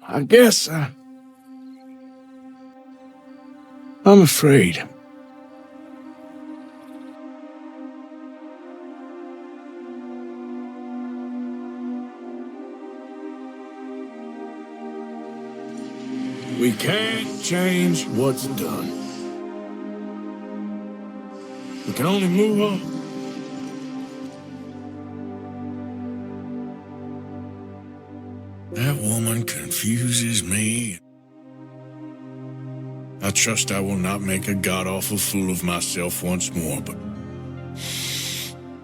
I guess I'm afraid. We can't change what's done. We can only move on. That woman confuses me. I trust I will not make a god-awful fool of myself once more, but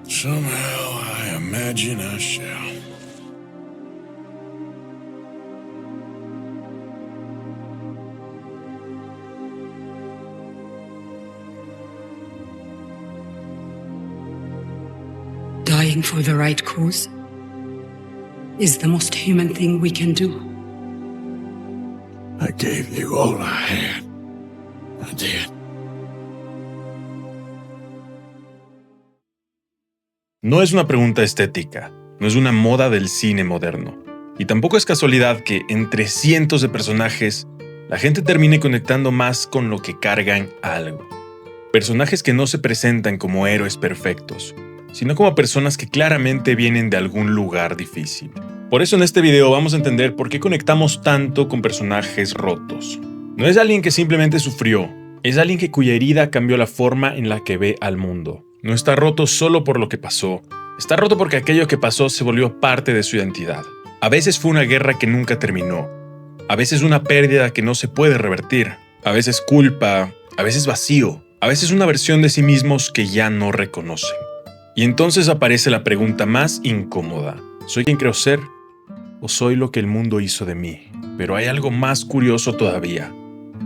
somehow I imagine I shall. Dying for the right cause is the most human thing we can do. I gave you all I had. I did. No es una pregunta estética, no es una moda del cine moderno. Y tampoco es casualidad que entre cientos de personajes, la gente termine conectando más con lo que cargan algo. Personajes que no se presentan como héroes perfectos, sino como personas que claramente vienen de algún lugar difícil. Por eso en este video vamos a entender por qué conectamos tanto con personajes rotos. No es alguien que simplemente sufrió, es alguien cuya herida cambió la forma en la que ve al mundo. No está roto solo por lo que pasó, está roto porque aquello que pasó se volvió parte de su identidad. A veces fue una guerra que nunca terminó, a veces una pérdida que no se puede revertir, a veces culpa, a veces vacío, a veces una versión de sí mismos que ya no reconocen. Y entonces aparece la pregunta más incómoda. ¿Soy quien creo ser? ¿O soy lo que el mundo hizo de mí? Pero hay algo más curioso todavía.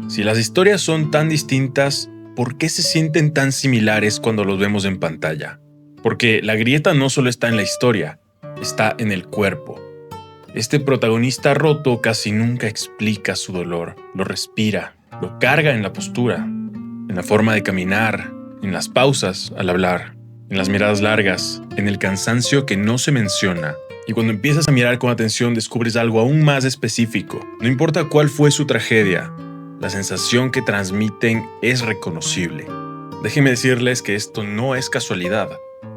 Si las historias son tan distintas, ¿por qué se sienten tan similares cuando los vemos en pantalla? Porque la grieta no solo está en la historia, está en el cuerpo. Este protagonista roto casi nunca explica su dolor, lo respira, lo carga en la postura, en la forma de caminar, en las pausas al hablar, en las miradas largas, en el cansancio que no se menciona. Y cuando empiezas a mirar con atención descubres algo aún más específico. No importa cuál fue su tragedia, la sensación que transmiten es reconocible. Déjenme decirles que esto no es casualidad.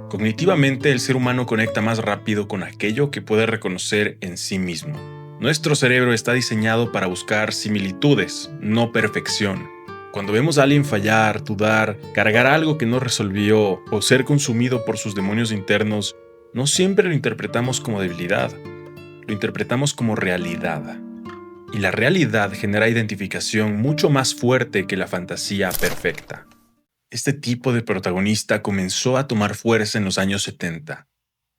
Cognitivamente el ser humano conecta más rápido con aquello que puede reconocer en sí mismo. Nuestro cerebro está diseñado para buscar similitudes, no perfección. Cuando vemos a alguien fallar, dudar, cargar algo que no resolvió o ser consumido por sus demonios internos, no siempre lo interpretamos como debilidad, lo interpretamos como realidad. Y la realidad genera identificación mucho más fuerte que la fantasía perfecta. Este tipo de protagonista comenzó a tomar fuerza en los años 70,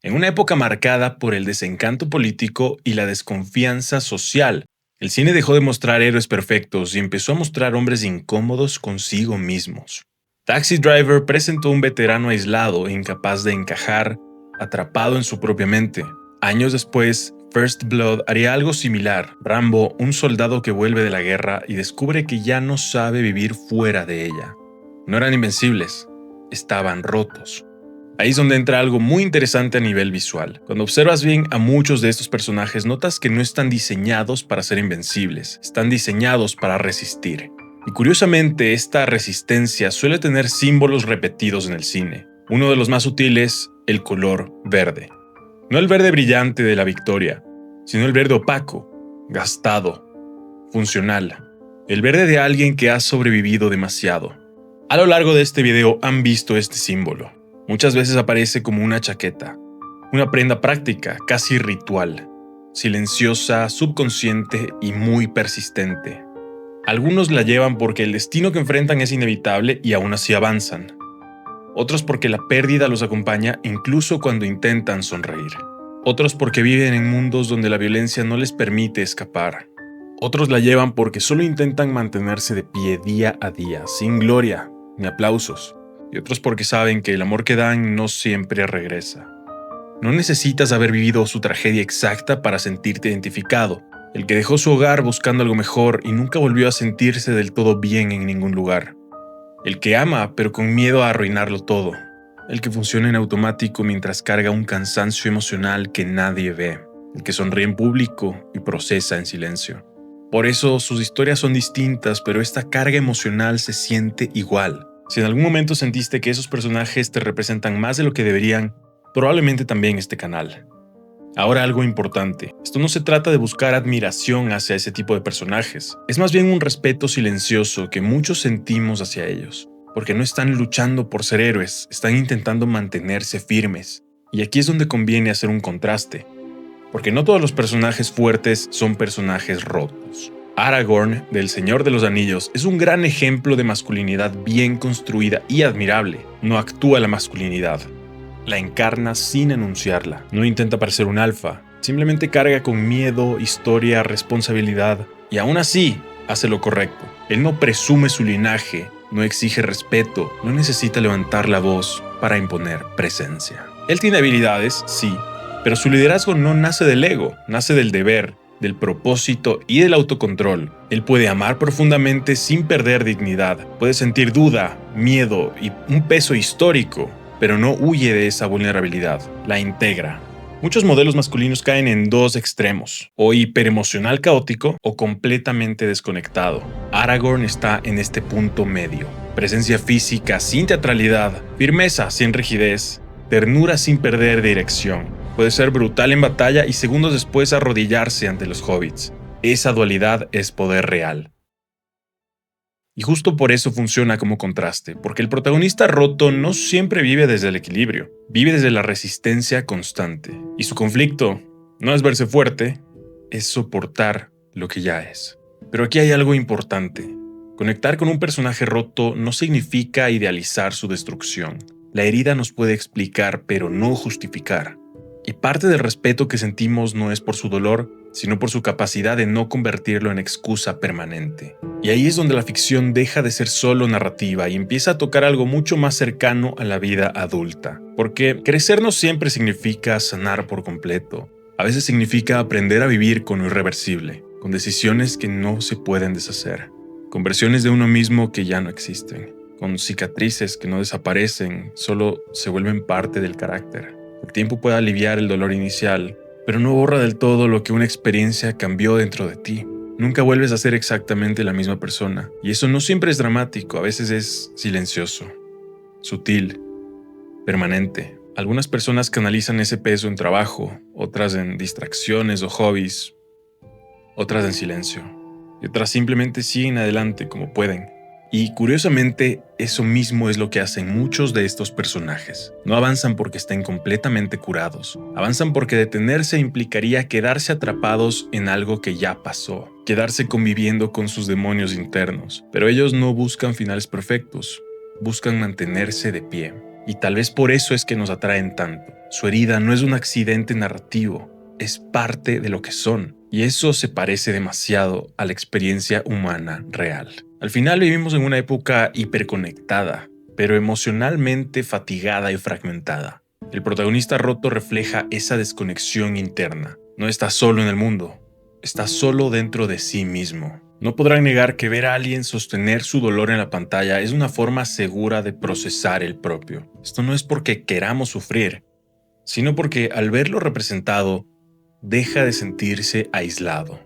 en una época marcada por el desencanto político y la desconfianza social. El cine dejó de mostrar héroes perfectos y empezó a mostrar hombres incómodos consigo mismos. Taxi Driver presentó un veterano aislado e incapaz de encajar, atrapado en su propia mente. Años después, First Blood haría algo similar. Rambo, un soldado que vuelve de la guerra y descubre que ya no sabe vivir fuera de ella. No eran invencibles, estaban rotos. Ahí es donde entra algo muy interesante a nivel visual. Cuando observas bien a muchos de estos personajes, notas que no están diseñados para ser invencibles, están diseñados para resistir. Y curiosamente, esta resistencia suele tener símbolos repetidos en el cine. Uno de los más sutiles, el color verde. No el verde brillante de la victoria, sino el verde opaco, gastado, funcional. El verde de alguien que ha sobrevivido demasiado. A lo largo de este video han visto este símbolo. Muchas veces aparece como una chaqueta, una prenda práctica, casi ritual, silenciosa, subconsciente y muy persistente. Algunos la llevan porque el destino que enfrentan es inevitable y aún así avanzan. Otros porque la pérdida los acompaña incluso cuando intentan sonreír. Otros porque viven en mundos donde la violencia no les permite escapar. Otros la llevan porque solo intentan mantenerse de pie día a día, sin gloria ni aplausos. Y otros porque saben que el amor que dan no siempre regresa. No necesitas haber vivido su tragedia exacta para sentirte identificado. El que dejó su hogar buscando algo mejor y nunca volvió a sentirse del todo bien en ningún lugar. El que ama pero con miedo a arruinarlo todo. El que funciona en automático mientras carga un cansancio emocional que nadie ve. el que sonríe en público y procesa en silencio. Por eso sus historias son distintas, pero esta carga emocional se siente igual. Si en algún momento sentiste que esos personajes te representan más de lo que deberían, probablemente también este canal. Ahora algo importante, esto no se trata de buscar admiración hacia ese tipo de personajes, es más bien un respeto silencioso que muchos sentimos hacia ellos, porque no están luchando por ser héroes, están intentando mantenerse firmes. Y aquí es donde conviene hacer un contraste, porque no todos los personajes fuertes son personajes rotos. Aragorn, del Señor de los Anillos, es un gran ejemplo de masculinidad bien construida y admirable. No actúa la masculinidad, la encarna sin enunciarla. No intenta parecer un alfa, simplemente carga con miedo, historia, responsabilidad, y aún así hace lo correcto. Él no presume su linaje, no exige respeto, no necesita levantar la voz para imponer presencia. Él tiene habilidades, sí, pero su liderazgo no nace del ego, nace del deber, del propósito y del autocontrol. Él puede amar profundamente sin perder dignidad, puede sentir duda, miedo y un peso histórico, pero no huye de esa vulnerabilidad, la integra. Muchos modelos masculinos caen en dos extremos, o hiperemocional caótico o completamente desconectado. Aragorn está en este punto medio. Presencia física sin teatralidad, firmeza sin rigidez, ternura sin perder dirección. Puede ser brutal en batalla y segundos después arrodillarse ante los hobbits. Esa dualidad es poder real. Y justo por eso funciona como contraste, porque el protagonista roto no siempre vive desde el equilibrio, vive desde la resistencia constante. Y su conflicto no es verse fuerte, es soportar lo que ya es. Pero aquí hay algo importante. Conectar con un personaje roto no significa idealizar su destrucción. La herida nos puede explicar, pero no justificar. Y parte del respeto que sentimos no es por su dolor, sino por su capacidad de no convertirlo en excusa permanente. Y ahí es donde la ficción deja de ser solo narrativa y empieza a tocar algo mucho más cercano a la vida adulta. Porque crecer no siempre significa sanar por completo. A veces significa aprender a vivir con lo irreversible, con decisiones que no se pueden deshacer, con versiones de uno mismo que ya no existen, con cicatrices que no desaparecen, solo se vuelven parte del carácter. El tiempo puede aliviar el dolor inicial, pero no borra del todo lo que una experiencia cambió dentro de ti. Nunca vuelves a ser exactamente la misma persona, y eso no siempre es dramático, a veces es silencioso, sutil, permanente. Algunas personas canalizan ese peso en trabajo, otras en distracciones o hobbies, otras en silencio, y otras simplemente siguen adelante como pueden. Y curiosamente, eso mismo es lo que hacen muchos de estos personajes. No avanzan porque estén completamente curados. Avanzan porque detenerse implicaría quedarse atrapados en algo que ya pasó, quedarse conviviendo con sus demonios internos. Pero ellos no buscan finales perfectos, buscan mantenerse de pie. Y tal vez por eso es que nos atraen tanto. Su herida no es un accidente narrativo, es parte de lo que son. Y eso se parece demasiado a la experiencia humana real. Al final vivimos en una época hiperconectada, pero emocionalmente fatigada y fragmentada. El protagonista roto refleja esa desconexión interna. No está solo en el mundo, está solo dentro de sí mismo. No podrán negar que ver a alguien sostener su dolor en la pantalla es una forma segura de procesar el propio. Esto no es porque queramos sufrir, sino porque al verlo representado, deja de sentirse aislado.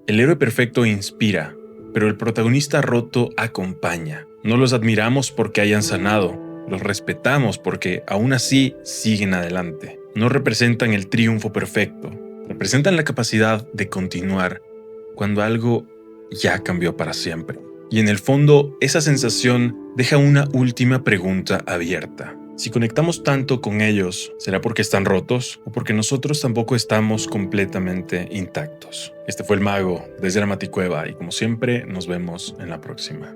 El héroe perfecto inspira, pero el protagonista roto acompaña. No los admiramos porque hayan sanado, los respetamos porque aún así siguen adelante. No representan el triunfo perfecto, representan la capacidad de continuar cuando algo ya cambió para siempre. Y en el fondo, esa sensación deja una última pregunta abierta. Si conectamos tanto con ellos, ¿será porque están rotos o porque nosotros tampoco estamos completamente intactos? Este fue El Mago desde la Maticueva y como siempre nos vemos en la próxima.